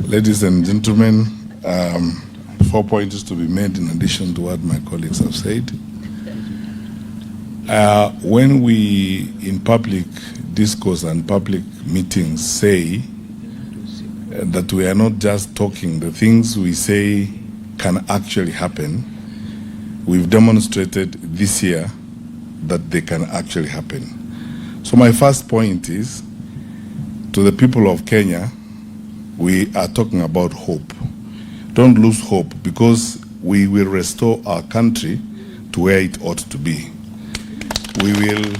Ladies and gentlemen, 4 points to be made in addition to what my colleagues have said. When we, in public discourse and public meetings, say that we are not just talking, the things we say can actually happen, we've demonstrated this year that they can actually happen. So my first point is, to the people of Kenya, we are talking about hope. Don't lose hope, because we will restore our country to where it ought to be. We will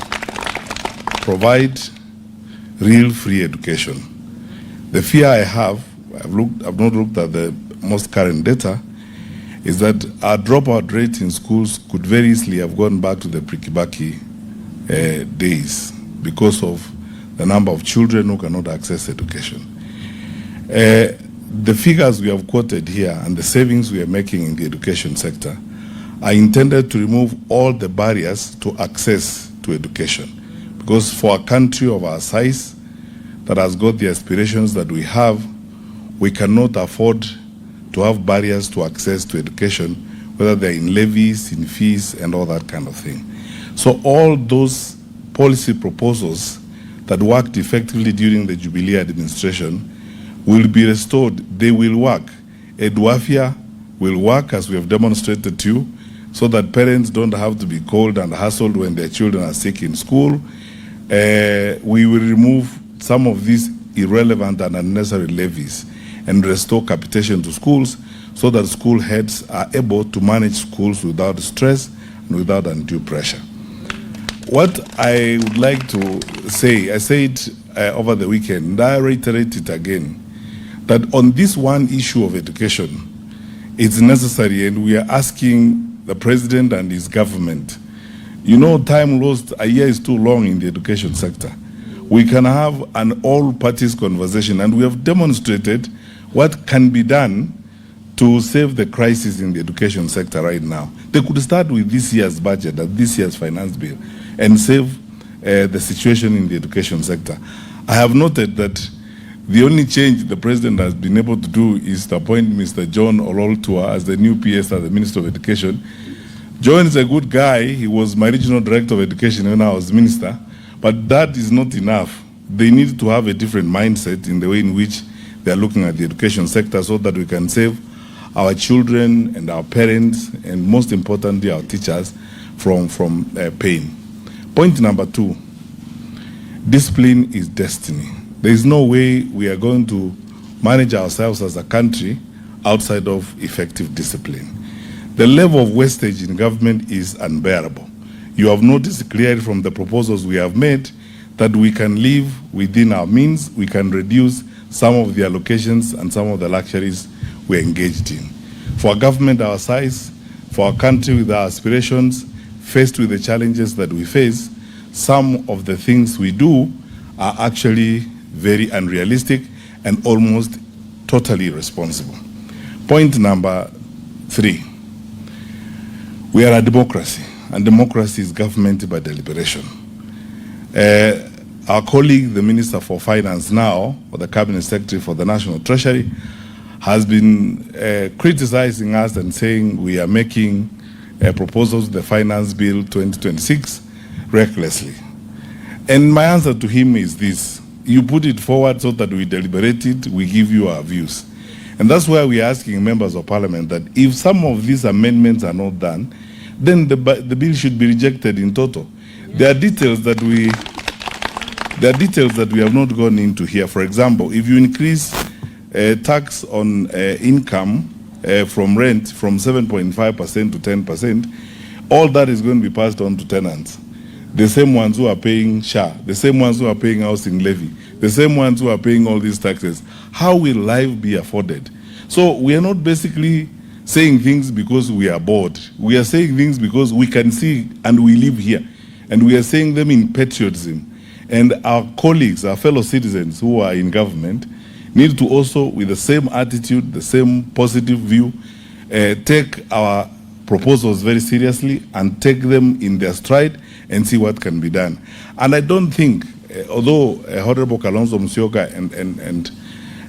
provide real free education. The fear I have, I've not looked at the most current data, is that our dropout rate in schools could very easily have gone back to the pre-Kibaki days because of the number of children who cannot access education. The figures we have quoted here and the savings we are making in the education sector are intended to remove all the barriers to access to education. Because for a country of our size that has got the aspirations that we have, we cannot afford to have barriers to access to education, whether they're in levies, in fees, and all that kind of thing. So all those policy proposals that worked effectively during the Jubilee administration will be restored. They will work. Eduafia will work, as we have demonstrated to you, so that parents don't have to be called and hassled when their children are sick in school. We will remove some of these irrelevant and unnecessary levies and restore capitation to schools so that school heads are able to manage schools without stress and without undue pressure. What I would like to say, I said over the weekend, and I reiterate it again, that on this one issue of education, it's necessary, and we are asking the president and his government. You know, time lost, a year is too long in the education sector. We can have an all-parties conversation, and we have demonstrated what can be done to save the crisis in the education sector right now. They could start with this year's budget, this year's finance bill, and save the situation in the education sector. I have noted that the only change the president has been able to do is to appoint Mr. John Ololtua as the new PS, as the Minister of Education. John is a good guy. He was my regional director of education when I was minister, but that is not enough. They need to have a different mindset in the way in which they are looking at the education sector, so that we can save our children and our parents, and most importantly, our teachers from pain. Point number 2, discipline is destiny. There is no way we are going to manage ourselves as a country outside of effective discipline. The level of wastage in government is unbearable. You have noticed clearly from the proposals we have made that we can live within our means, we can reduce some of the allocations and some of the luxuries we're engaged in. For a government our size, for a country with our aspirations, faced with the challenges that we face, some of the things we do are actually very unrealistic and almost totally irresponsible. Point number 3, we are a democracy, and democracy is government by deliberation. Our colleague, the Minister for Finance now, or the Cabinet Secretary for the National Treasury, has been criticizing us and saying we are making proposals to the Finance Bill 2026 recklessly. And my answer to him is this: you put it forward so that we deliberate it, we give you our views. And that's why we are asking members of parliament that if some of these amendments are not done, then the bill should be rejected in total. There are details that we have not gone into here. For example, if you increase tax on income from rent from 7.5% to 10%, all that is going to be passed on to tenants. The same ones who are paying SHA, the same ones who are paying housing levy, the same ones who are paying all these taxes. How will life be afforded? So we are not basically saying things because we are bored. We are saying things because we can see and we live here. And we are saying them in patriotism. And our colleagues, our fellow citizens who are in government, need to also, with the same attitude, the same positive view, take our proposals very seriously and take them in their stride and see what can be done. And I don't think, although Honorable Kalonzo Musyoka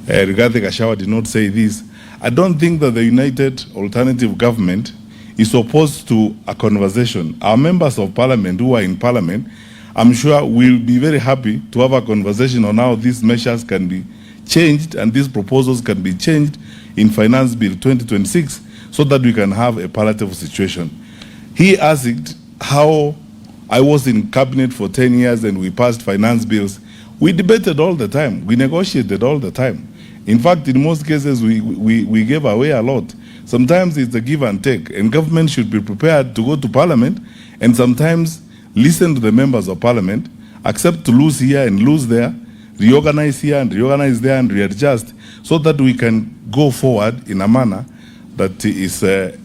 Rigathi Gachagua did not say this. I don't think that the United Alternative Government is opposed to a conversation. Our members of parliament who are in parliament, I'm sure will be very happy to have a conversation on how these measures can be changed and these proposals can be changed in Finance Bill 2026 so that we can have a palatable situation. He asked how I was in cabinet for 10 years and we passed finance bills. We debated all the time. We negotiated all the time. In fact, in most cases, we gave away a lot. Sometimes it's a give and take, and government should be prepared to go to parliament and sometimes listen to the members of parliament, accept to lose here and lose there, reorganize here and reorganize there and readjust so that we can go forward in a manner that is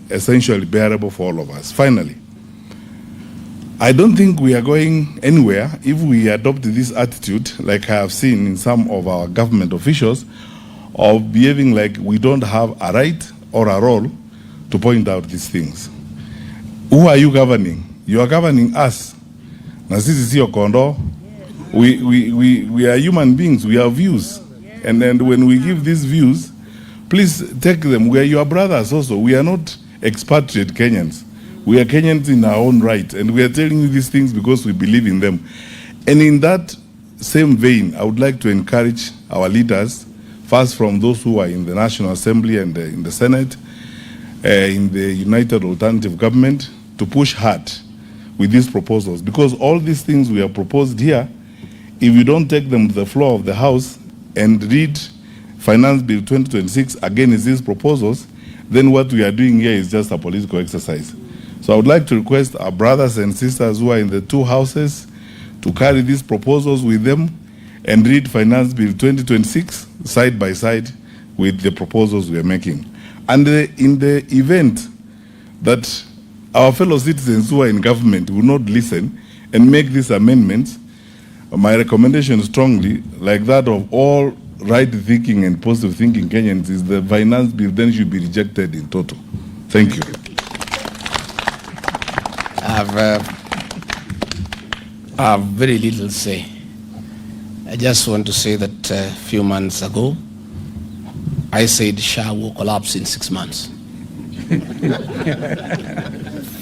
essentially bearable for all of us. Finally, I don't think we are going anywhere if we adopt this attitude, like I have seen in some of our government officials, of behaving like we don't have a right or a role to point out these things. Who are you governing? You are governing us. Na sisi sio kondoo. We are human beings. We have views. And then when we give these views, please take them. We are your brothers also. We are not expatriate Kenyans. We are Kenyans in our own right. And we are telling you these things because we believe in them. And in that same vein, I would like to encourage our leaders, first from those who are in the National Assembly and in the Senate, in the United Alternative Government, to push hard with these proposals. Because all these things we have proposed here, if you don't take them to the floor of the House and read Finance Bill 2026 against these proposals, then what we are doing here is just a political exercise. So I would like to request our brothers and sisters who are in the two houses to carry these proposals with them and read Finance Bill 2026 side by side with the proposals we are making. And in the event that our fellow citizens who are in government will not listen and make these amendments, my recommendation strongly, like that of all right-thinking and positive-thinking Kenyans, is the Finance Bill then should be rejected in total. Thank you. I have very little to say. I just want to say that a few months ago, I said SHA will collapse in 6 months.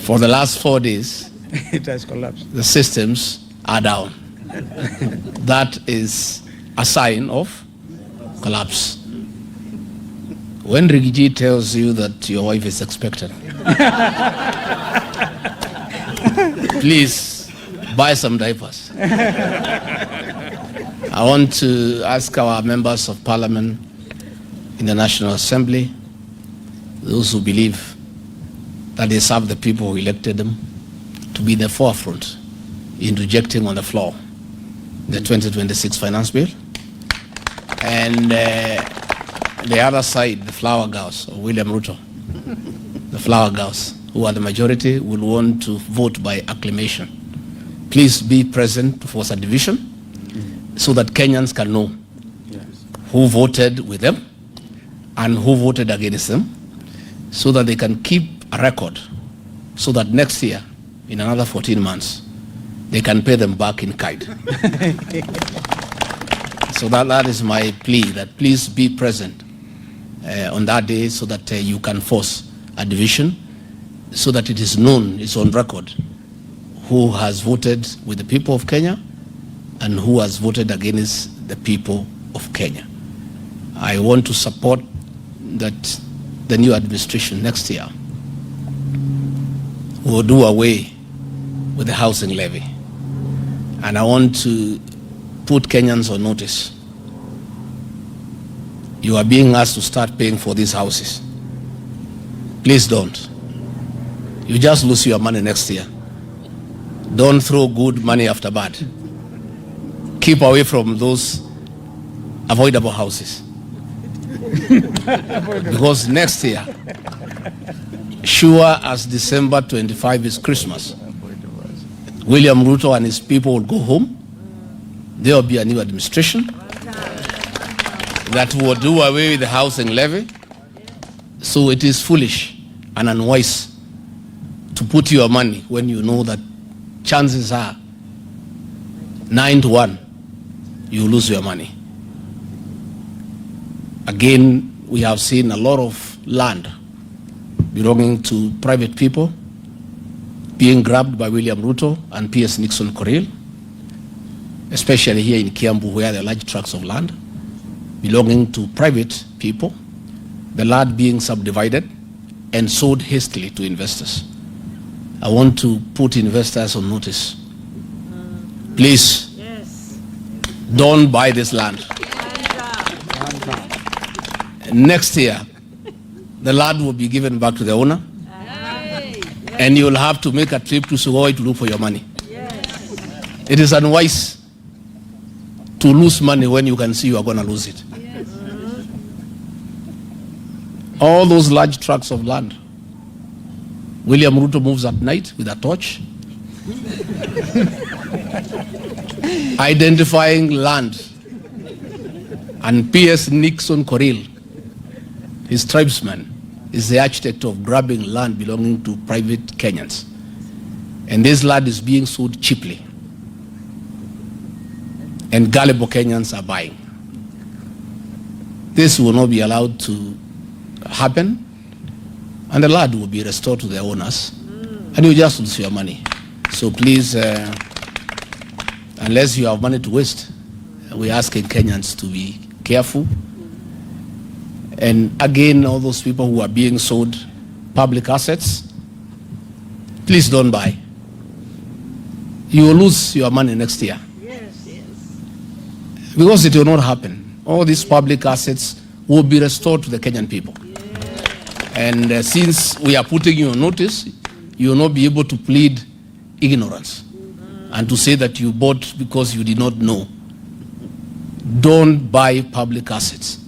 For the last 4 days, it has collapsed. The systems are down. That is a sign of collapse. When Rigiji tells you that your wife is expected, please buy some diapers. I want to ask our members of parliament in the National Assembly, those who believe that they serve the people who elected them, to be in the forefront in rejecting on the floor the 2026 finance bill. And the other side, the flower girls, or William Ruto, the flower girls, who are the majority, will want to vote by acclamation. Please be present to force a division so that Kenyans can know who voted with them and who voted against them, so that they can keep a record, so that next year, in another 14 months, they can pay them back in kind. So that is my plea, that please be present on that day so that you can force a division, so that it is known, it's on record, who has voted with the people of Kenya and who has voted against the people of Kenya. I want to support that the new administration next year will do away with the housing levy. And I want to put Kenyans on notice. You are being asked to start paying for these houses. Please don't. You just lose your money next year. Don't throw good money after bad. Keep away from those avoidable houses. Because next year, sure as December 25 is Christmas, William Ruto and his people will go home. There will be a new administration that will do away with the housing levy. So it is foolish and unwise to put your money when you know that chances are 9 to 1 you lose your money. Again, we have seen a lot of land belonging to private people being grabbed by William Ruto and P.S. Nixon Koril, especially here in Kiambu, where there are large tracts of land belonging to private people, the land being subdivided and sold hastily to investors. I want to put investors on notice. Please, don't buy this land. Next year, the land will be given back to the owner, and you'll have to make a trip to Sugoi to look for your money. It is unwise to lose money when you can see you are going to lose it. All those large tracts of land, William Ruto moves at night with a torch, identifying land, and P.S. Nixon Koril, his tribesman, is the architect of grabbing land belonging to private Kenyans. And this land is being sold cheaply. And gullible Kenyans are buying. This will not be allowed to happen, and the land will be restored to the owners, and you just lose your money. So please, unless you have money to waste, we're asking Kenyans to be careful. And again, all those people who are being sold public assets, please don't buy. You will lose your money next year. Because it will not happen. All these public assets will be restored to the Kenyan people. And since we are putting you on notice, you will not be able to plead ignorance and to say that you bought because you did not know. Don't buy public assets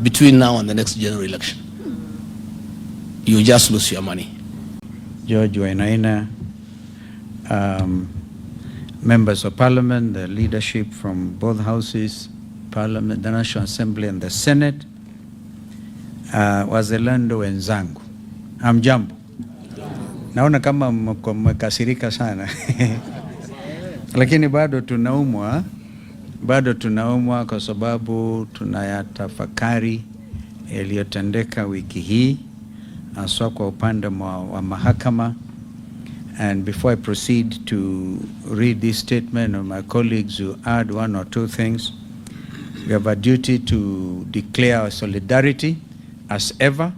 between now and the next general election. You just lose your money. George Wainaina, members of parliament, the leadership from both houses, parliament, the National Assembly and the Senate, wazalendo wenzangu, hamjambo. Naona kama mmekasirika sana. Lakini bado tunaumwa kwa sababu tunayatafakari yaliyotendeka wiki hii haswa kwa upande wa mahakama. And before I proceed to read this statement of my colleagues who add one or two things, we have a duty to declare our solidarity as ever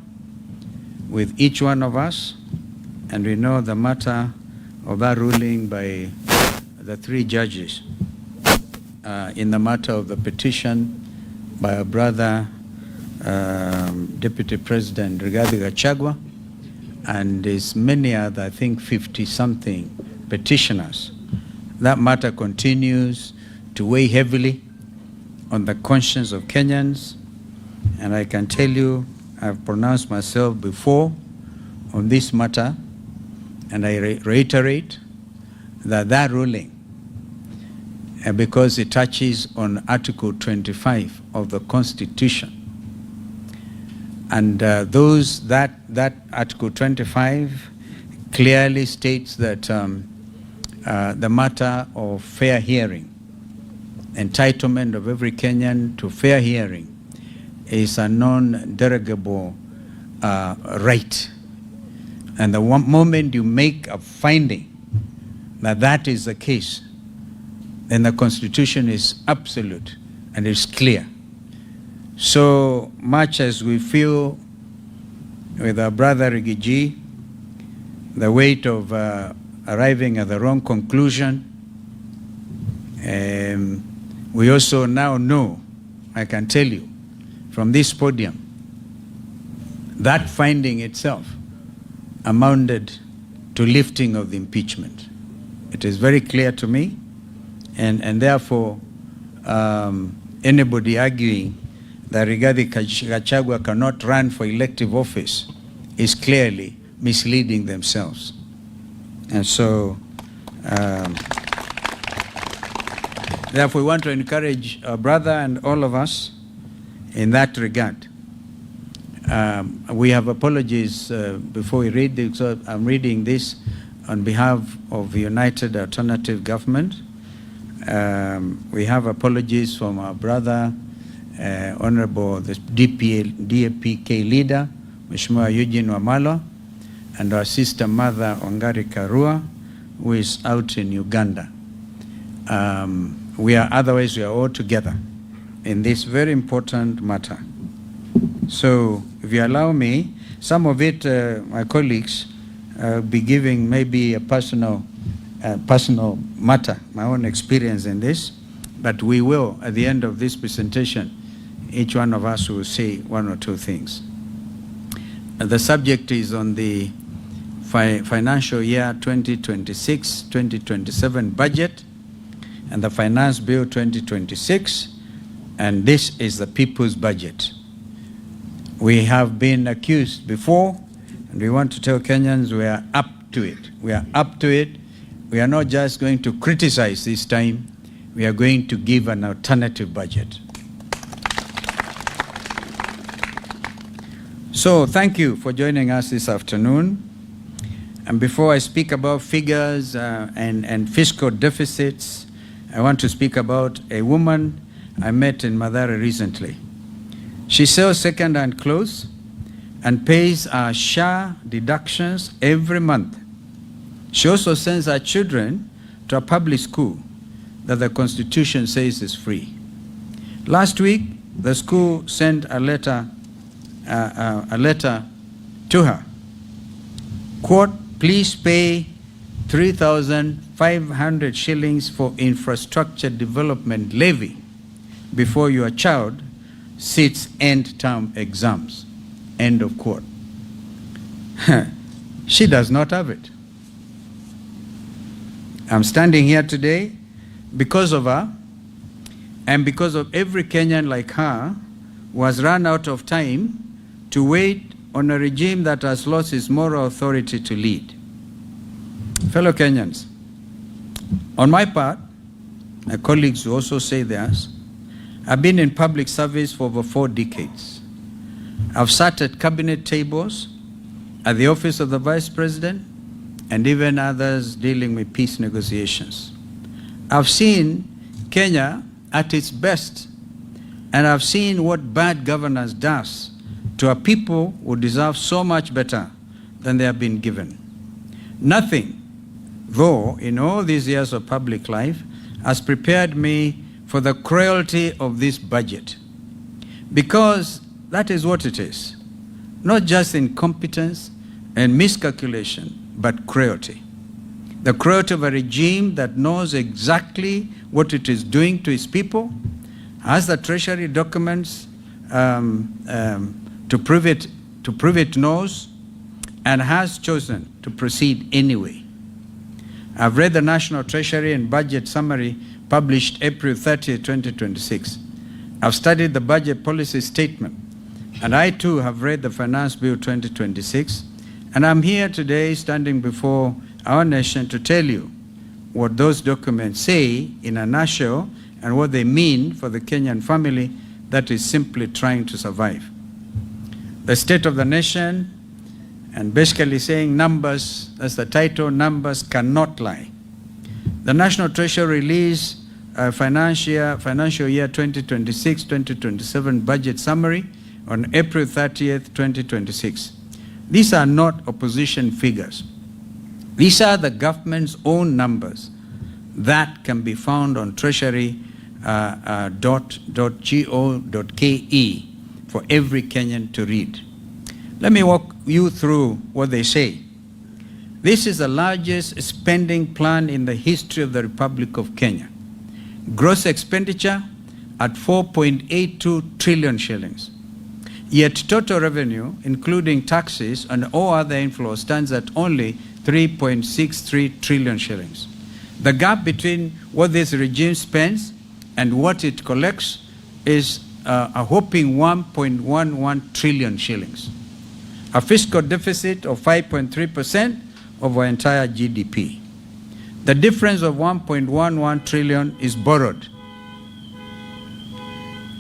with each one of us. And we know the matter of that ruling by the three judges in the matter of the petition by our brother, Deputy President Rigathi Gachagua, and there's many other, I think 50-something petitioners. That matter continues to weigh heavily on the conscience of Kenyans, and I can tell you, I've pronounced myself before on this matter, and I reiterate that ruling, because it touches on Article 25 of the Constitution. And that Article 25 clearly states that the matter of fair hearing, entitlement of every Kenyan to fair hearing, is a non-derogable right. And the moment you make a finding that that is the case, then the Constitution is absolute and it's clear. So much as we feel with our brother Rigiji, the weight of arriving at the wrong conclusion, we also now know, I can tell you, from this podium, that finding itself amounted to lifting of the impeachment. It is very clear to me, and therefore anybody arguing that Rigathi Gachagua cannot run for elective office is clearly misleading themselves. And so, therefore, we want to encourage our brother and all of us in that regard. We have apologies before we read this. So I'm reading this on behalf of the United Alternative Government. We have apologies from our brother Honorable the DAPK leader, Mheshimiwa Eugene Wamalwa, and our sister mother, Wangari Karua, who is out in Uganda. Otherwise we are all together in this very important matter. So if you allow me, some of it, my colleagues, be giving maybe a personal matter, my own experience in this, but we will, at the end of this presentation, each one of us will say one or two things. The subject is on the financial year 2026-2027 budget and the Finance Bill 2026, and this is the people's budget. We have been accused before, and we want to tell Kenyans we are up to it. We are up to it. We are not just going to criticize this time, we are going to give an alternative budget. So thank you for joining us this afternoon. And before I speak about figures and fiscal deficits, I want to speak about a woman I met in Mathare recently. She sells second-hand clothes and pays her SHA deductions every month. She also sends her children to a public school that the Constitution says is free. Last week, the school sent a letter to her. Quote, please pay 3,500 shillings for infrastructure development levy before your child sits end-term exams. End of quote. She does not have it. I'm standing here today because of her and because of every Kenyan like her who has run out of time to wait on a regime that has lost its moral authority to lead. Fellow Kenyans, on my part, my colleagues will also say theirs, I've been in public service for over 4 decades. I've sat at cabinet tables, at the office of the Vice President, and even others dealing with peace negotiations. I've seen Kenya at its best, and I've seen what bad governance does to a people who deserve so much better than they have been given. Nothing, though, in all these years of public life, has prepared me for the cruelty of this budget. Because that is what it is. Not just incompetence and miscalculation, but cruelty. The cruelty of a regime that knows exactly what it is doing to its people, has the treasury documents to prove it knows, and has chosen to proceed anyway. I've read the National Treasury and Budget Summary published April 30, 2026. I've studied the budget policy statement, and I too have read the Finance Bill 2026, and I'm here today standing before our nation to tell you what those documents say in a nutshell and what they mean for the Kenyan family that is simply trying to survive. The state of the nation, and basically saying numbers, that's the title, numbers cannot lie. The National Treasury released financial year 2026-2027 budget summary on April 30th, 2026. These are not opposition figures. These are the government's own numbers that can be found on treasury.go.ke for every Kenyan to read. Let me walk you through what they say. This is the largest spending plan in the history of the Republic of Kenya. Gross expenditure at 4.82 trillion shillings. Yet total revenue, including taxes and all other inflows, stands at only 3.63 trillion shillings. The gap between what this regime spends and what it collects is a whopping 1.11 trillion shillings. A fiscal deficit of 5.3% of our entire GDP. The difference of 1.11 trillion is borrowed.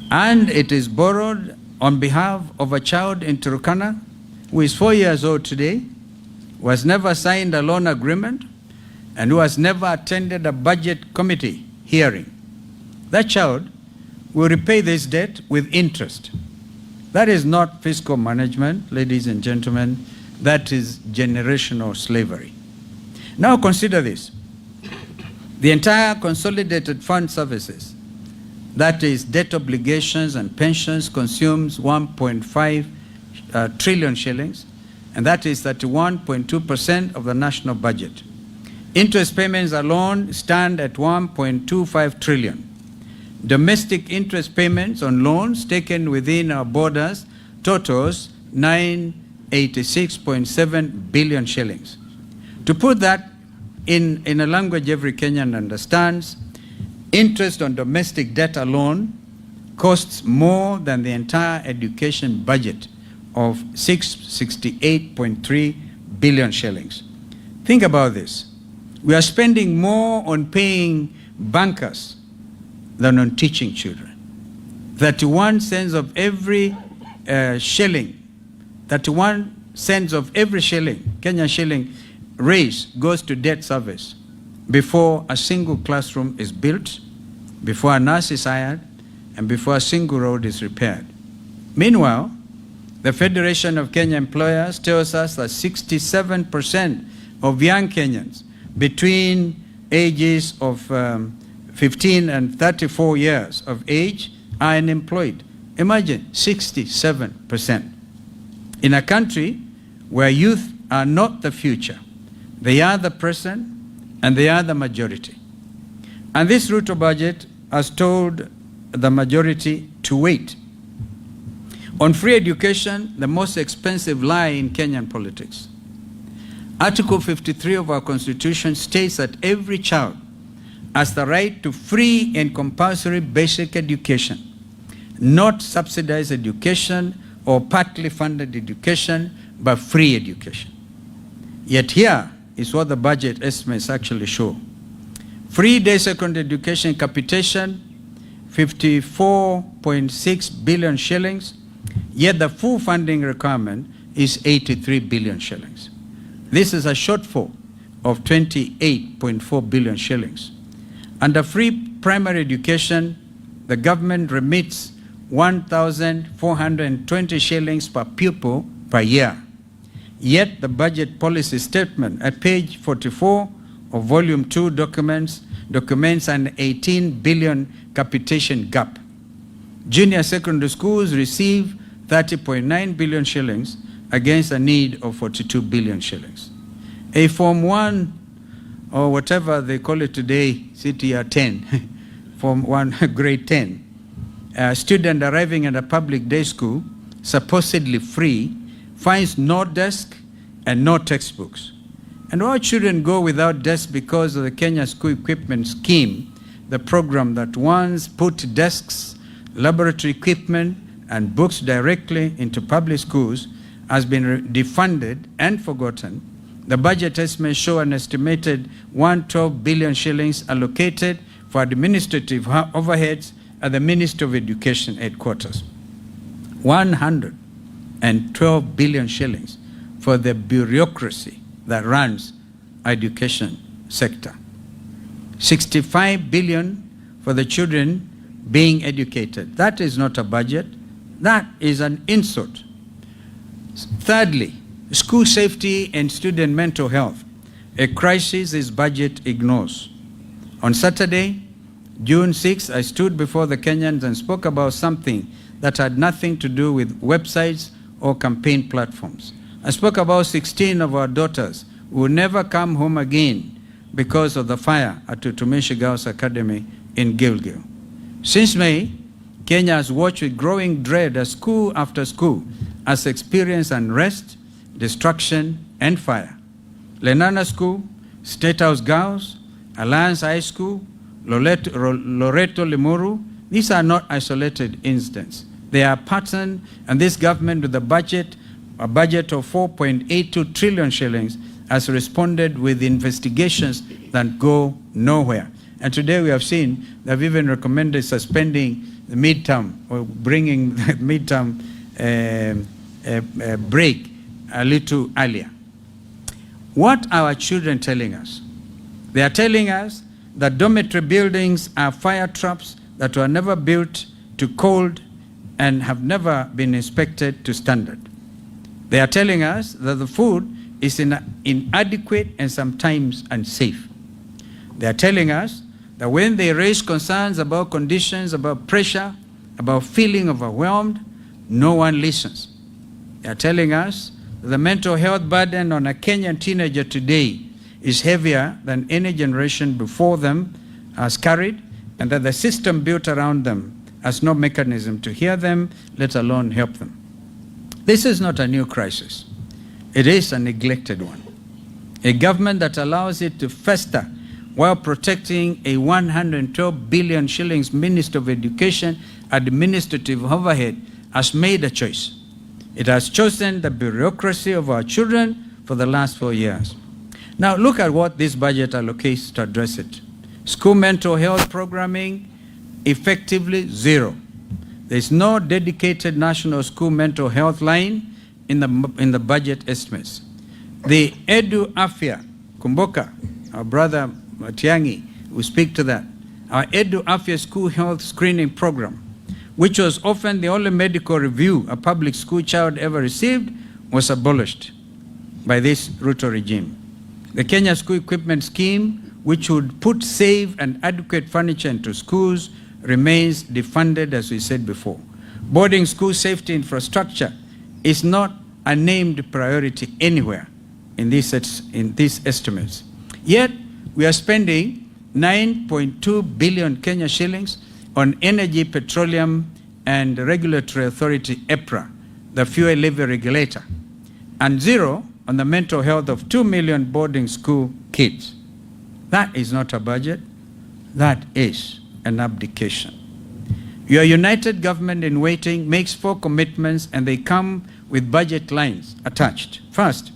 And it is borrowed on behalf of a child in Turkana who is 4 years old today, who has never signed a loan agreement, and who has never attended a budget committee hearing. That child will repay this debt with interest. That is not fiscal management, ladies and gentlemen. That is generational slavery. Now consider this. The entire consolidated fund services, that is debt obligations and pensions, consumes 1.5 trillion shillings, and that is 31.2% of the national budget. Interest payments alone stand at 1.25 trillion. Domestic interest payments on loans taken within our borders totals 986.7 billion shillings. To put that in a language every Kenyan understands, interest on domestic debt alone costs more than the entire education budget of 668.3 billion shillings. Think about this. We are spending more on paying bankers than on teaching children. 31 cents of every shilling, 31 cents of every shilling, Kenyan shilling raised goes to debt service before a single classroom is built, before a nurse is hired, and before a single road is repaired. Meanwhile, the Federation of Kenya Employers tells us that 67% of young Kenyans between ages of 15 and 34 years of age are unemployed. Imagine, 67%. In a country where youth are not the future, they are the present and they are the majority. And this Ruto budget has told the majority to wait. On free education, the most expensive lie in Kenyan politics. Article 53 of our Constitution states that every child has the right to free and compulsory basic education, not subsidized education or partly funded education, but free education. Yet here is what the budget estimates actually show. Free day secondary education capitation, 54.6 billion shillings, yet the full funding requirement is 83 billion shillings. This is a shortfall of 28.4 billion shillings. Under free primary education, the government remits 1,420 shillings per pupil per year. Yet the budget policy statement at page 44 of volume 2 documents an 18 billion capitation gap. Junior secondary schools receive 30.9 billion shillings against a need of 42 billion shillings. A Form 1, or whatever they call it today, CTR 10, Form 1, grade 10, a student arriving at a public day school, supposedly free, finds no desk and no textbooks. And all children go without desks because of the Kenya School Equipment Scheme, the program that once put desks, laboratory equipment, and books directly into public schools has been defunded and forgotten. The budget estimates show an estimated 112 billion shillings allocated for administrative overheads at the Ministry of Education headquarters. 112 billion shillings for the bureaucracy that runs education sector. 65 billion for the children being educated. That is not a budget. That is an insult. Thirdly, school safety and student mental health, a crisis this budget ignores. On Saturday, June 6th, I stood before the Kenyans and spoke about something that had nothing to do with websites or campaign platforms. I spoke about 16 of our daughters who will never come home again because of the fire at Tutumishi Girls Academy in Gilgil. Since May, Kenya has watched with growing dread as school after school has experienced unrest, destruction, and fire. Lenana School, State House Girls, Alliance High School, Loreto Limuru, these are not isolated incidents. They are patterned, and this government with a budget of 4.82 trillion shillings has responded with investigations that go nowhere. And today we have seen they've even recommended suspending the midterm or bringing the midterm break a little earlier. What are our children telling us? They are telling us that dormitory buildings are fire traps that were never built to cold and have never been inspected to standard. They are telling us that the food is inadequate and sometimes unsafe. They are telling us that when they raise concerns about conditions, about pressure, about feeling overwhelmed, no one listens. They are telling us that the mental health burden on a Kenyan teenager today is heavier than any generation before them has carried, and that the system built around them has no mechanism to hear them, let alone help them. This is not a new crisis. It is a neglected one. A government that allows it to fester while protecting a 112 billion shillings Minister of Education administrative overhead has made a choice. It has chosen the bureaucracy of our children for the last 4 years. Now look at what this budget allocates to address it. School mental health programming, effectively zero. There is no dedicated national school mental health line in the budget estimates. The Edu Afya, Kumboka, our brother Matiang'I will speak to that. Our Edu Afya school health screening program, which was often the only medical review a public school child ever received, was abolished by this Ruto regime. The Kenya School Equipment Scheme, which would put safe and adequate furniture into schools, remains defunded, as we said before. Boarding school safety infrastructure is not a named priority anywhere in these estimates. Yet, we are spending 9.2 billion Kenya shillings on energy, petroleum, and regulatory authority, EPRA, the fuel levy regulator, and zero on the mental health of 2 million boarding school kids. That is not a budget. That is an abdication. Your united government in waiting makes 4 commitments, and they come with budget lines attached. First,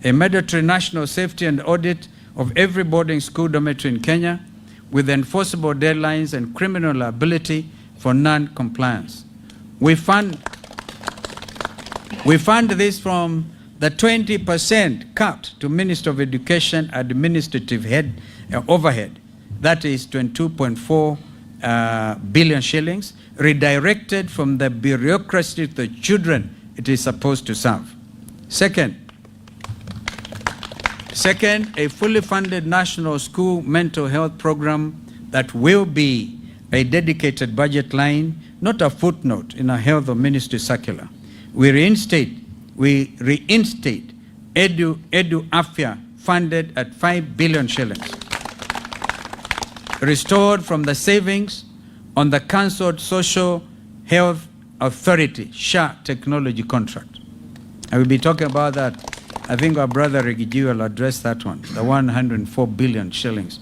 a mandatory national safety and audit of every boarding school dormitory in Kenya with enforceable deadlines and criminal liability for non-compliance. We fund this from the 20% cut to Minister of Education administrative overhead, that is 22.4 billion shillings, redirected from the bureaucracy to the children it is supposed to serve. Second, a fully funded national school mental health program that will be a dedicated budget line, not a footnote in a health of ministry circular. We reinstate Edu Afya funded at 5 billion shillings, restored from the savings on the cancelled Social Health Authority SHA technology contract. I will be talking about that. I think our brother Reggie will address that one, the 104 billion shillings.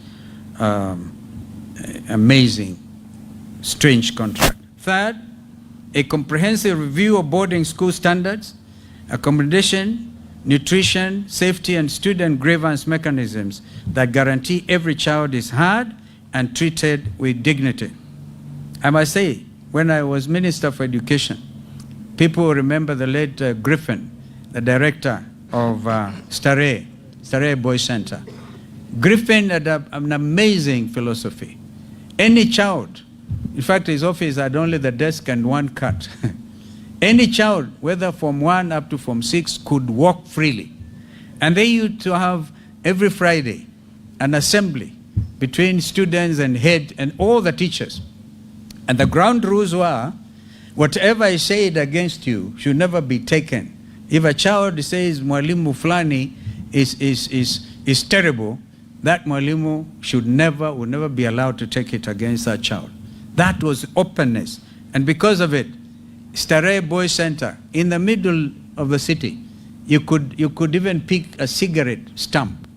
Amazing, strange contract. Third, a comprehensive review of boarding school standards, accommodation, nutrition, safety, and student grievance mechanisms that guarantee every child is heard and treated with dignity. I must say, when I was Minister for Education, people remember the late Griffin, the director of Starehe Boys Center. Griffin had an amazing philosophy. Any child, in fact his office had only the desk and one cut. Any child, whether from 1 up to from 6, could walk freely. And they used to have every Friday an assembly between students and head and all the teachers. And the ground rules were, whatever is said against you should never be taken. If a child says mwalimu fulani is terrible, that mwalimu would never be allowed to take it against that child. That was openness. And because of it, Starehe Boys Center, in the middle of the city, you could even pick a cigarette stump.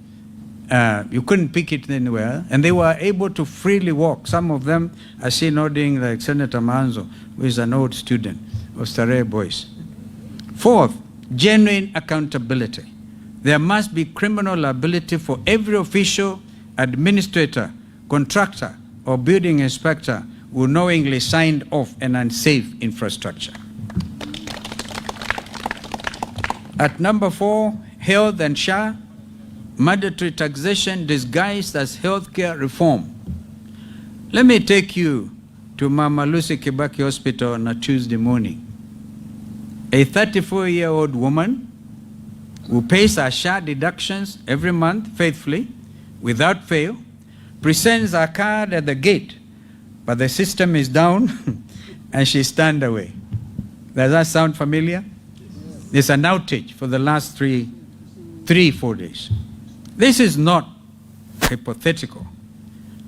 You couldn't pick it anywhere, and they were able to freely walk. Some of them, I see nodding, like Senator Manzo, who is an old student of Starehe Boys. Fourth, genuine accountability. There must be criminal liability for every official, administrator, contractor, or building inspector who knowingly signed off an unsafe infrastructure. At number 4, health and SHA, mandatory taxation disguised as healthcare reform. Let me take you to Mama Lucy Kibaki Hospital on a Tuesday morning. A 34-year-old woman who pays her SHA deductions every month faithfully, without fail, presents her card at the gate, but the system is down and she's turned away. Does that sound familiar? There's an outage for the last 4 days. This is not hypothetical.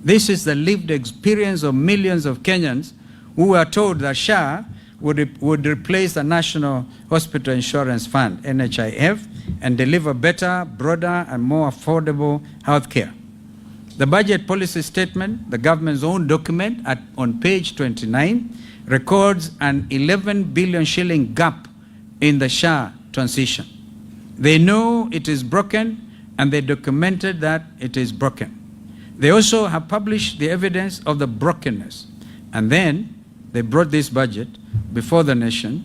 This is the lived experience of millions of Kenyans who were told that SHA would replace the National Hospital Insurance Fund, NHIF, and deliver better, broader, and more affordable health care. The budget policy statement, the government's own document on page 29, records an 11 billion shilling gap in the SHA transition. They know it is broken, and they documented that it is broken. They also have published the evidence of the brokenness. And then they brought this budget before the nation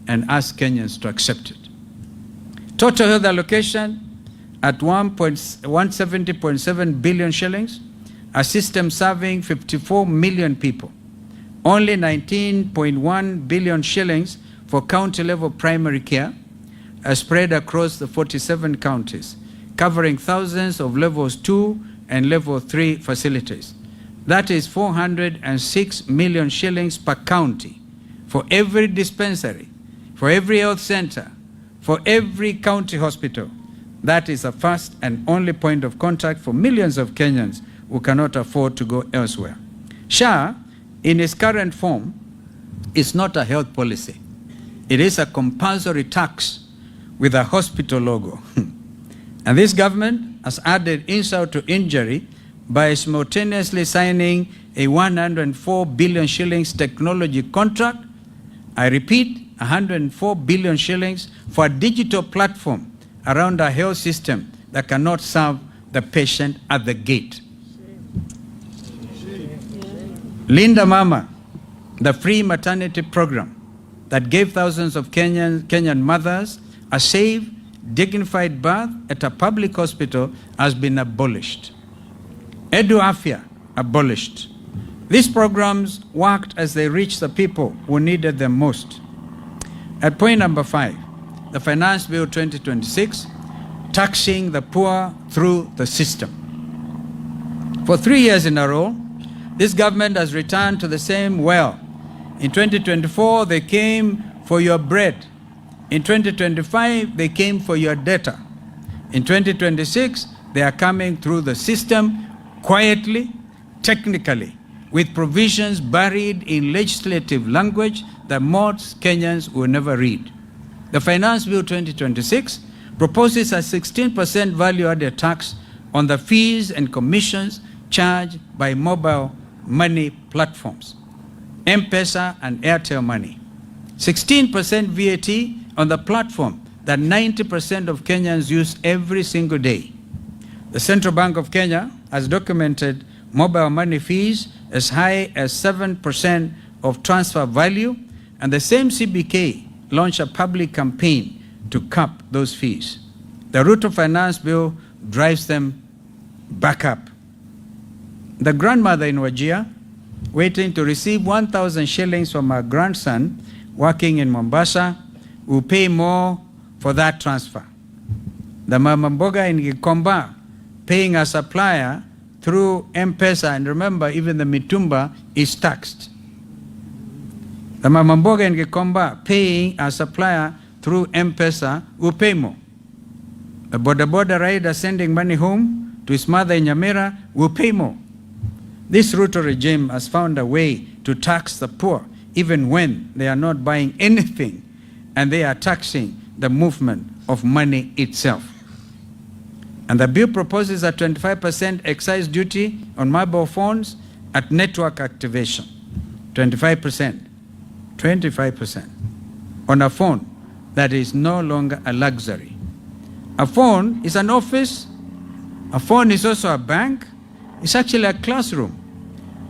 and asked Kenyans to accept it. Total health allocation at 170.7 billion shillings, a system serving 54 million people. Only 19.1 billion shillings for county-level primary care are spread across the 47 counties, covering thousands of levels 2 and level 3 facilities. That is 406 million shillings per county for every dispensary, for every health center, for every county hospital. That is a first and only point of contact for millions of Kenyans who cannot afford to go elsewhere. SHA, in its current form, is not a health policy. It is a compulsory tax with a hospital logo. And this government has added insult to injury by simultaneously signing a 104 billion shillings technology contract. I repeat, 104 billion shillings for a digital platform around a health system that cannot serve the patient at the gate. Linda Mama, the free maternity program that gave thousands of Kenyan mothers a safe, dignified birth at a public hospital, has been abolished. Edu Afya, abolished. These programs worked as they reached the people who needed them most. At point number 5, the Finance Bill 2026, taxing the poor through the system. For 3 years in a row, this government has returned to the same well. In 2024, they came for your bread. In 2025, they came for your data. In 2026, they are coming through the system quietly, technically, with provisions buried in legislative language that most Kenyans will never read. The Finance Bill 2026 proposes a 16% value-added tax on the fees and commissions charged by mobile money platforms, M-Pesa and Airtel Money. 16% VAT on the platform that 90% of Kenyans use every single day. The Central Bank of Kenya has documented mobile money fees as high as 7% of transfer value, and the same CBK launched a public campaign to cap those fees. The Ruto Finance Bill drives them back up. The grandmother in Wajir, waiting to receive 1,000 shillings from her grandson working in Mombasa, will pay more for that transfer. The Mama Mboga in Gikomba, paying a supplier through M-Pesa, and remember, even the mitumba is taxed. The Mama Mboga in Gikomba, paying a supplier through M-Pesa, will pay more. The boda rider sending money home to his mother in Nyamira will pay more. This Ruto regime has found a way to tax the poor, even when they are not buying anything, and they are taxing the movement of money itself. And the bill proposes a 25% excise duty on mobile phones at network activation. 25%. 25% on a phone that is no longer a luxury. A phone is an office. A phone is also a bank. It's actually a classroom.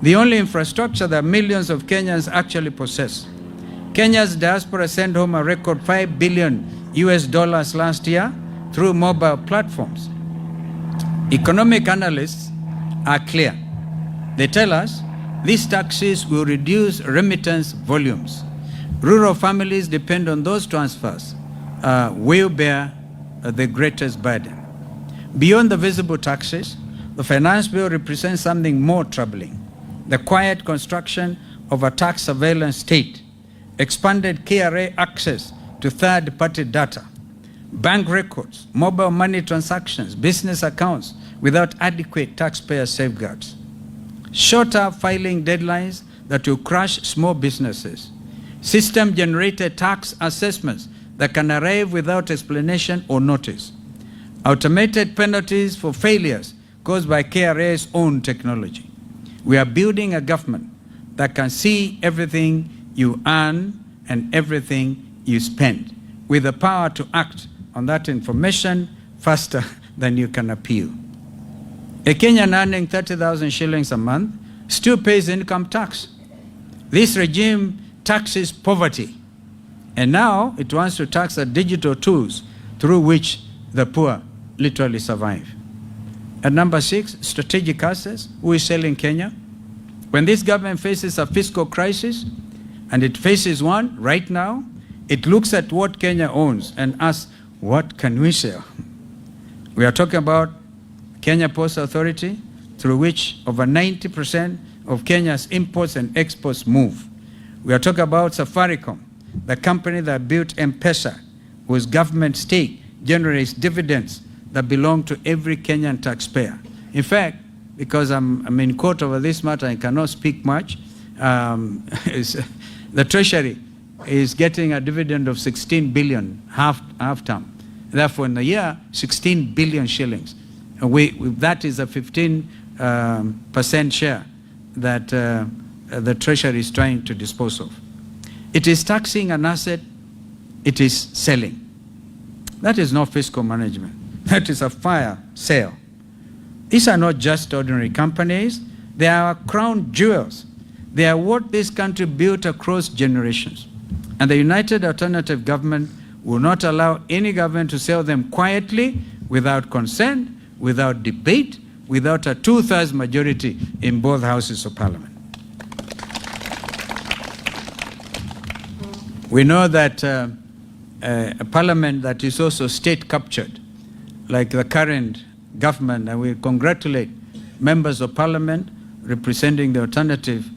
The only infrastructure that millions of Kenyans actually possess. Kenya's diaspora sent home a record $5 billion last year through mobile platforms. Economic analysts are clear. They tell us These taxes will reduce remittance volumes. Rural families depend on those transfers, will bear the greatest burden. Beyond the visible taxes, the finance bill represents something more troubling: the quiet construction of a tax surveillance state, expanded KRA access to third-party data, bank records, mobile money transactions, business accounts without adequate taxpayer safeguards, shorter filing deadlines that will crush small businesses, system-generated tax assessments that can arrive without explanation or notice, automated penalties for failures caused by KRA's own technology. We are building a government that can see everything you earn and everything you spend, with the power to act on that information faster than you can appeal. A Kenyan earning 30,000 shillings a month still pays income tax. This regime taxes poverty, and now it wants to tax the digital tools through which the poor literally survive. At number 6, strategic assets. Who is selling Kenya? When this government faces a fiscal crisis, and it faces one right now, it looks at what Kenya owns and asks, what can we sell? We are talking about Kenya Post Authority, through which over 90% of Kenya's imports and exports move. We are talking about Safaricom, the company that built M-Pesa, whose government stake generates dividends that belong to every Kenyan taxpayer. In fact, because I'm in court over this matter, I cannot speak much, the Treasury is getting a dividend of 16 billion half term. Therefore, in a year, 16 billion shillings. And that is a 15% share that the Treasury is trying to dispose of. It is taxing an asset, it is selling. That is not fiscal management. That is a fire sale. These are not just ordinary companies. They are crown jewels. They are what this country built across generations. And the United Alternative Government will not allow any government to sell them quietly, without consent, without debate, without a 2/3 majority in both houses of parliament. We know that a parliament that is also state captured, like the current government, and we congratulate members of parliament representing the alternative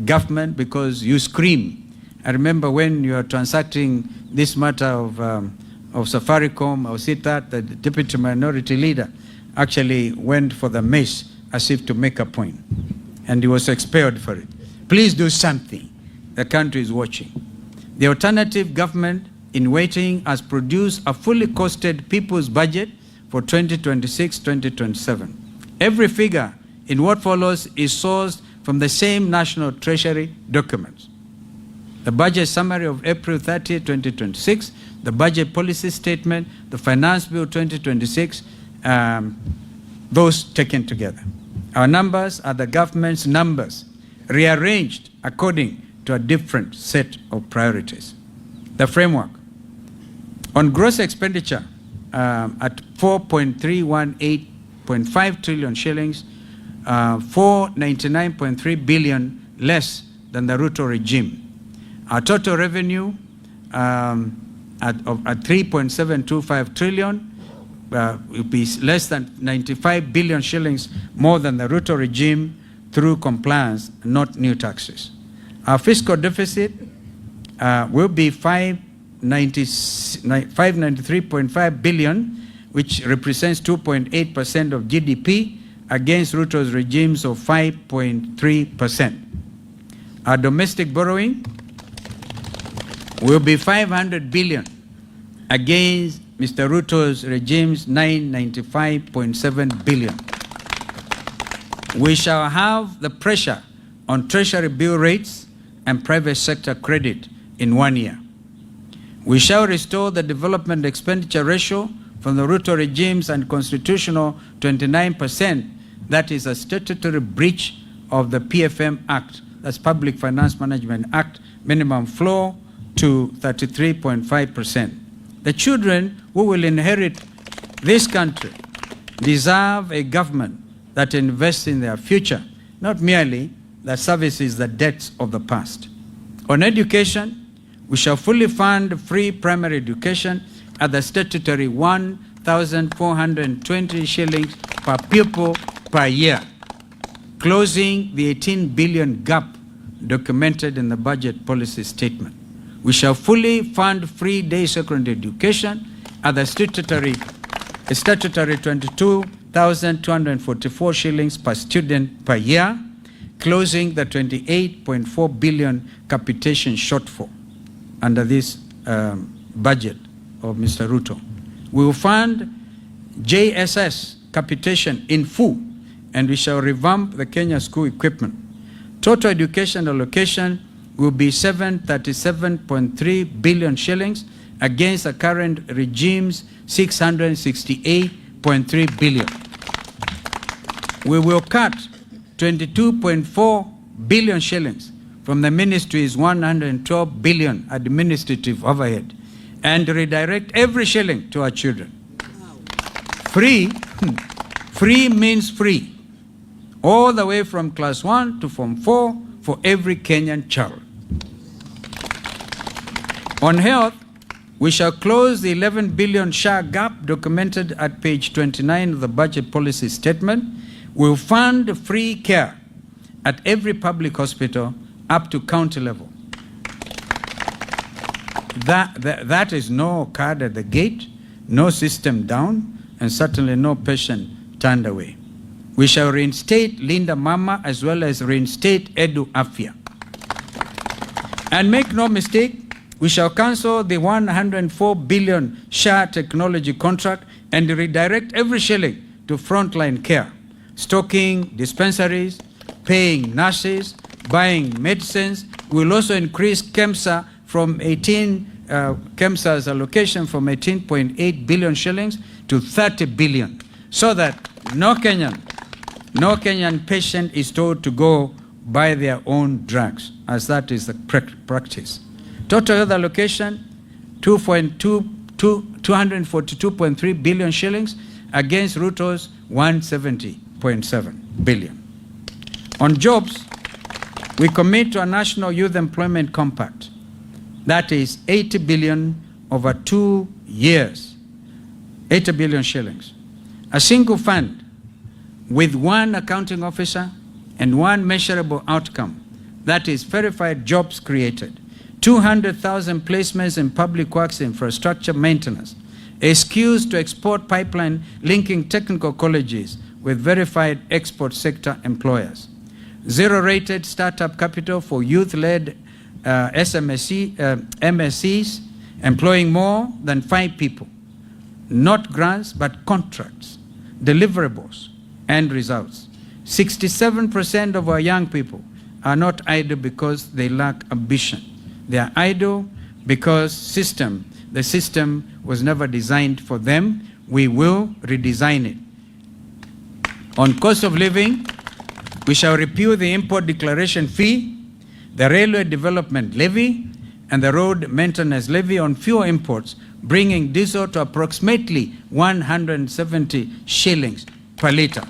government, because you scream. I remember when you are transacting this matter of Safaricom, or that the deputy minority leader actually went for the mace as if to make a point, and he was expelled for it. Please do something. The country is watching. The alternative government in waiting has produced a fully costed people's budget for 2026-2027. Every figure in what follows is sourced from the same National Treasury documents. The budget summary of April 30, 2026, the budget policy statement, the finance bill 2026, those taken together. Our numbers are the government's numbers, rearranged according to a different set of priorities. The framework. On gross expenditure, at 4.318.5 trillion shillings, 499.3 billion less than the Ruto regime. Our total revenue at 3.725 trillion will be less than 95 billion shillings more than the Ruto regime through compliance, not new taxes. Our fiscal deficit will be 593.5 billion, which represents 2.8% of GDP, against Ruto's regimes of 5.3%. Our domestic borrowing will be 500 billion against Mr. Ruto's regime's 995.7 billion. We shall have the pressure on Treasury bill rates and private sector credit in 1 year. We shall restore the development expenditure ratio from the Ruto regime's unconstitutional 29%. That is a statutory breach of the PFM Act, that's Public Finance Management Act, minimum floor to 33.5%. The children who will inherit this country deserve a government that invests in their future, not merely that services the debts of the past. On education, we shall fully fund free primary education at the statutory 1,420 shillings per pupil per year, closing the 18 billion gap documented in the budget policy statement. We shall fully fund free day secondary education at the statutory 22,244 shillings per student per year, closing the 28.4 billion capitation shortfall under this budget of Mr. Ruto. We will fund JSS capitation in full, and we shall revamp the Kenya school equipment. Total education allocation will be 737.3 billion shillings against the current regime's 668.3 billion. We will cut 22.4 billion shillings from the ministry's 112 billion administrative overhead and redirect every shilling to our children. Free means free, all the way from class 1 to form 4 for every Kenyan child. On health, we shall close the 11 billion SHA gap documented at page 29 of the budget policy statement. We will fund free care at every public hospital up to county level. That is no card at the gate, no system down, and certainly no patient turned away. We shall reinstate Linda Mama as well as reinstate Edu Afya. And make no mistake, we shall cancel the 104 billion SHA technology contract and redirect every shilling to frontline care, stocking dispensaries, paying nurses, buying medicines. We will also increase KEMSA from KEMSA's allocation from 18.8 billion shillings to 30 billion, so that no Kenyan patient is told to go buy their own drugs, as that is the practice. Total health allocation, 242.3 billion shillings against Ruto's 170.7 billion. On jobs, we commit to a national youth employment compact. That is 80 billion over 2 years, 80 billion shillings. A single fund with one accounting officer and one measurable outcome, that is verified jobs created. 200,000 placements in public works infrastructure maintenance, a skills to export pipeline linking technical colleges with verified export sector employers. Zero-rated startup capital for youth-led MSCs employing more than 5 people. Not grants, but contracts, deliverables, and results. 67% of our young people are not idle because they lack ambition. They are idle because the system was never designed for them. We will redesign it. On cost of living, we shall repeal the import declaration fee, the railway development levy, and the road maintenance levy on fuel imports, bringing diesel to approximately 170 shillings per litre.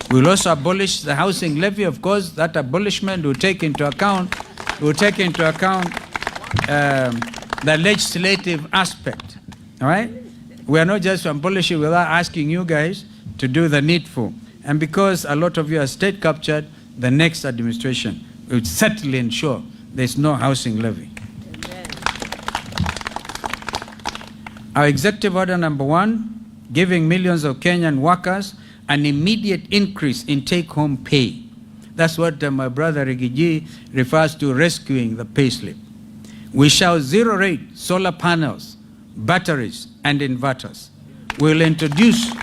We will also abolish the housing levy. Of course, that abolishment will take into account the legislative aspect. All right? We are not just abolishing without asking you guys to do the needful. And because a lot of you are state captured, the next administration will certainly ensure there's no housing levy. Amen. Our executive order number 1, giving millions of Kenyan workers an immediate increase in take-home pay. That's what my brother Rigiji refers to rescuing the payslip. We shall zero-rate solar panels, batteries, and inverters. We'll introduce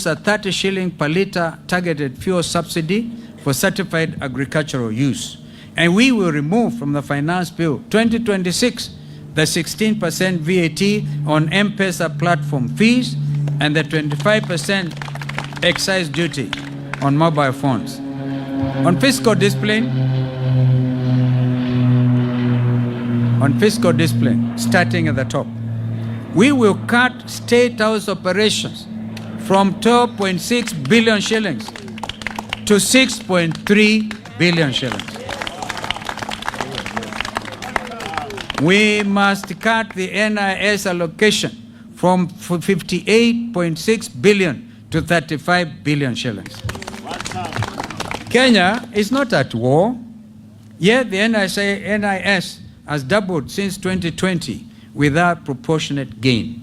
a 30 shilling per litre targeted fuel subsidy for certified agricultural use. And we will remove from the Finance Bill 2026 the 16% VAT on M-Pesa platform fees and the 25% excise duty on mobile phones. On fiscal discipline, starting at the top, we will cut State House operations from 12.6 billion shillings to 6.3 billion shillings. We must cut the NIS allocation from 58.6 billion to 35 billion shillings. Kenya is not at war, yet the NIS has doubled since 2020 without proportionate gain.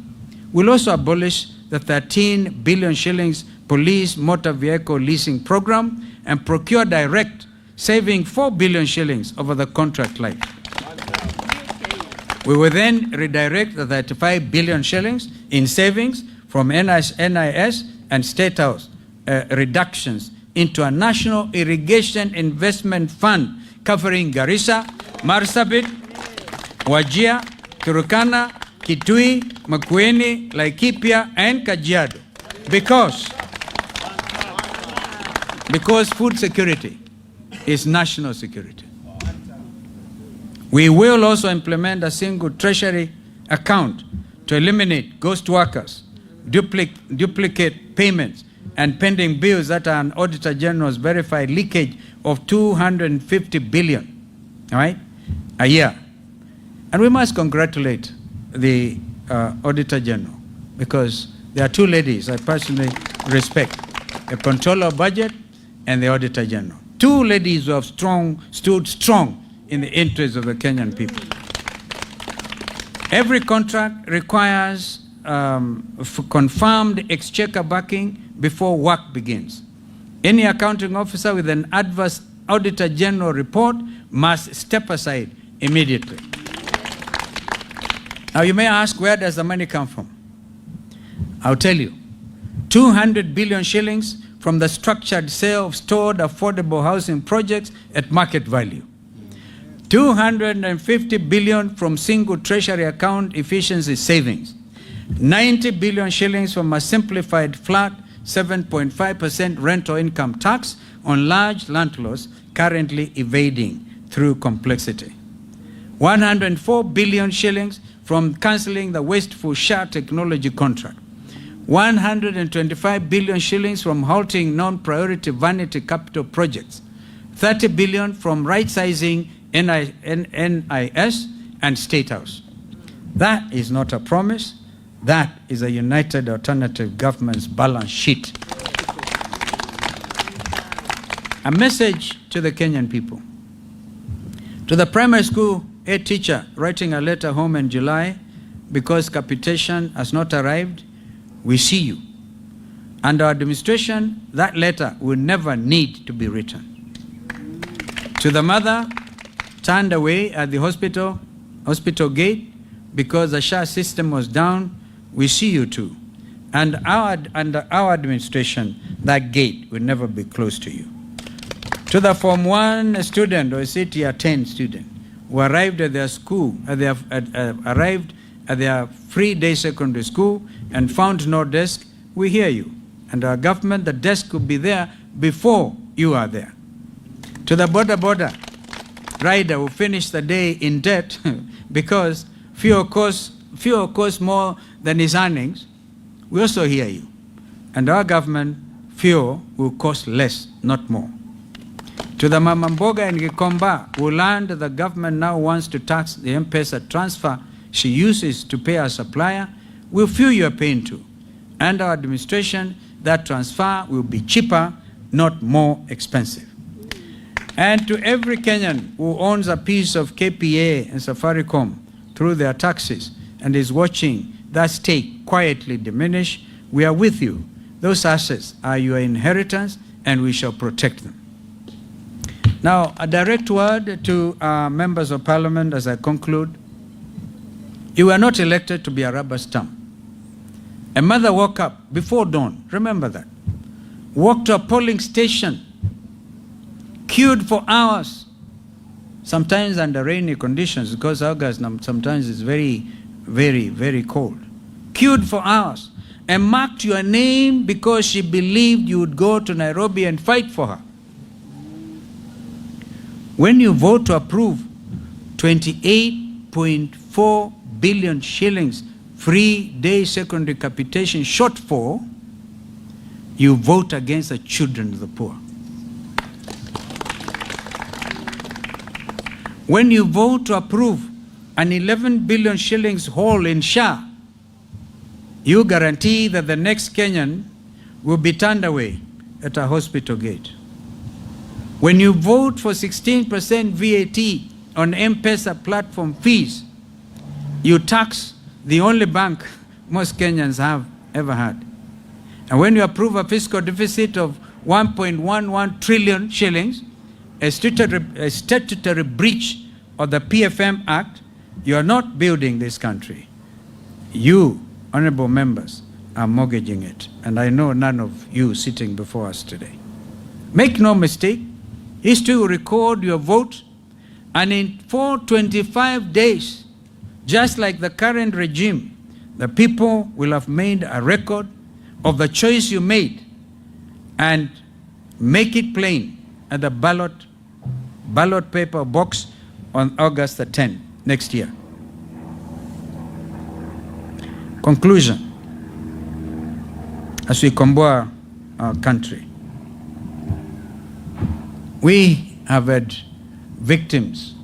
We'll also abolish the 13 billion shillings police motor vehicle leasing program and procure direct, saving 4 billion shillings over the contract life. We will then redirect the 35 billion shillings in savings from NIS and State House reductions into a national irrigation investment fund covering Garissa, Marsabit, Wajir, Turkana, Kitui, Makueni, Laikipia, and Kajiado. Because food security is national security. We will also implement a single treasury account to eliminate ghost workers, duplicate payments, and pending bills that are an Auditor General's verified leakage of 250 billion, all right, a year. And we must congratulate the Auditor General, because there are two ladies I personally respect, the Controller of Budget and the Auditor General. Two ladies who have stood strong in the interests of the Kenyan people. Every contract requires confirmed exchequer backing before work begins. Any accounting officer with an adverse Auditor General report must step aside immediately. Now you may ask, where does the money come from? I'll tell you. 200 billion shillings from the structured sale of stored affordable housing projects at market value. 250 billion from single treasury account efficiency savings. 90 billion shillings from a simplified flat 7.5% rental income tax on large landlords currently evading through complexity. 104 billion shillings from cancelling the wasteful SHA technology contract. 125 billion shillings from halting non-priority vanity capital projects. 30 billion from right-sizing NIS and State House. That is not a promise. That is a United Alternative Government's balance sheet. A message to the Kenyan people. To the primary school head teacher writing a letter home in July because capitation has not arrived, we see you. Under our administration, that letter will never need to be written. To the mother turned away at the hospital gate because the SHA system was down, we see you too. And under our administration, that gate will never be closed to you. To the Form 1 student or CTR 10 student who arrived at their school, arrived at their free day secondary school and found no desk, we hear you. And our government, the desk will be there before you are there. To the border rider who finished the day in debt because fuel costs more than his earnings, we also hear you. And our government, fuel will cost less, not more. To the Mama Mboga in Gikomba who learned the government now wants to tax the M-Pesa transfer she uses to pay her supplier, we'll feel your pain too. And our administration, that transfer will be cheaper, not more expensive. And to every Kenyan who owns a piece of KPA and Safaricom through their taxes and is watching that stake quietly diminish, we are with you. Those assets are your inheritance and we shall protect them. Now, a direct word to members of parliament as I conclude. You were not elected to be a rubber stamp. A mother woke up before dawn, remember that, walked to a polling station, queued for hours, sometimes under rainy conditions because August sometimes is very, very, very cold. Queued for hours and marked your name because she believed you would go to Nairobi and fight for her. When you vote to approve 28.4 billion shillings free day secondary capitation shortfall, you vote against the children of the poor. When you vote to approve an 11 billion shillings hole in SHA, you guarantee that the next Kenyan will be turned away at a hospital gate. When you vote for 16% VAT on M-Pesa platform fees, you tax the only bank most Kenyans have ever had. And when you approve a fiscal deficit of 1.11 trillion shillings, a statutory breach of the PFM Act, you are not building this country. You, honorable members, are mortgaging it. And I know none of you sitting before us today. Make no mistake, history will record your vote, and in 425 days, just like the current regime, the people will have made a record of the choice you made and make it plain at the ballot paper box on August the 10th next year. Conclusion. As we combat our country, we have had victims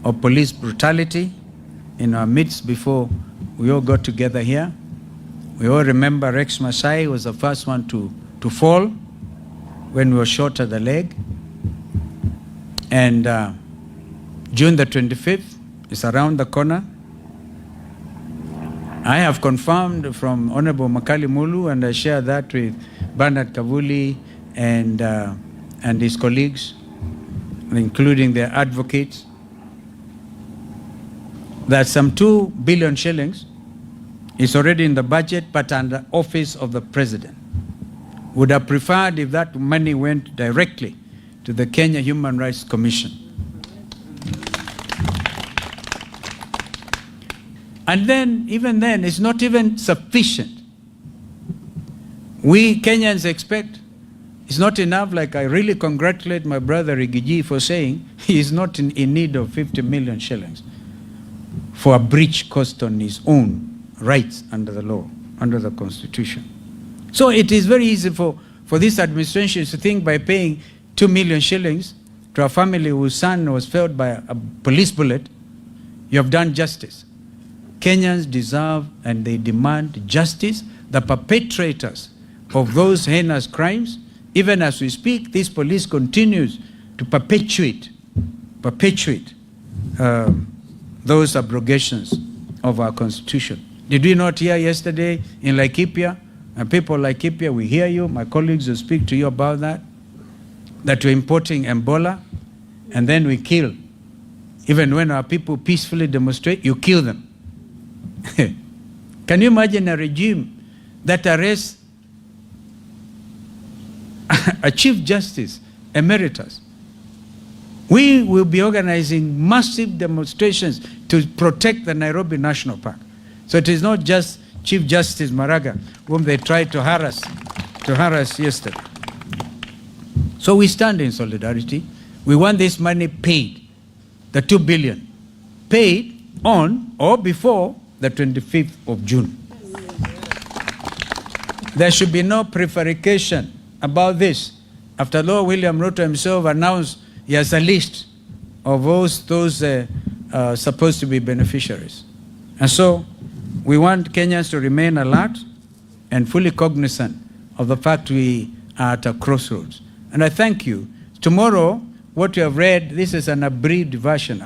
of police brutality in our midst before we all got together here. We all remember Rex Masai was the first one to fall when we were shot at the leg. And June the 25th is around the corner. I have confirmed from Honorable Makali Mulu, and I share that with Bernard Kavuli and his colleagues, including their advocates, that some 2 billion shillings is already in the budget, but under office of the president. Would have preferred if that money went directly to the Kenya Human Rights Commission. And then, even then, it's not even sufficient. We Kenyans expect it's not enough. Like, I really congratulate my brother Rigiji for saying he is not in need of 50 million shillings for a breach caused on his own rights under the law, under the Constitution. So it is very easy for this administration to think by paying 2 million shillings to a family whose son was felled by a police bullet, you have done justice. Kenyans deserve and they demand justice. The perpetrators of those heinous crimes, even as we speak, this police continues to perpetuate those abrogations of our Constitution. Did we not hear yesterday in Laikipia, and people like Laikipia, we hear you, my colleagues will speak to you about that we're importing Ebola, and then we kill. Even when our people peacefully demonstrate, you kill them. Can you imagine a regime that arrests a Chief Justice Emeritus? We will be organizing massive demonstrations to protect the Nairobi National Park. So it is not just Chief Justice Maraga, whom they tried to harass yesterday. So we stand in solidarity. We want this money paid, the 2 billion, paid on or before the 25th of June. There should be no prevarication about this. After Lord William Ruto himself announced he has a list of those supposed to be beneficiaries. And so we want Kenyans to remain alert and fully cognizant of the fact we are at a crossroads. And I thank you. Tomorrow, what you have read, this is an abridged version.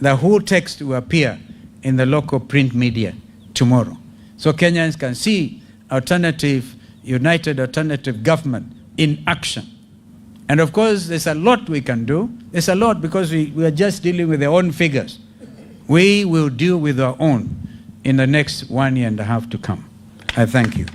The whole text will appear in the local print media tomorrow. So Kenyans can see united alternative government in action. And of course, there's a lot we can do. There's a lot because we are just dealing with our own figures. We will deal with our own in the next 1.5 years to come. I thank you.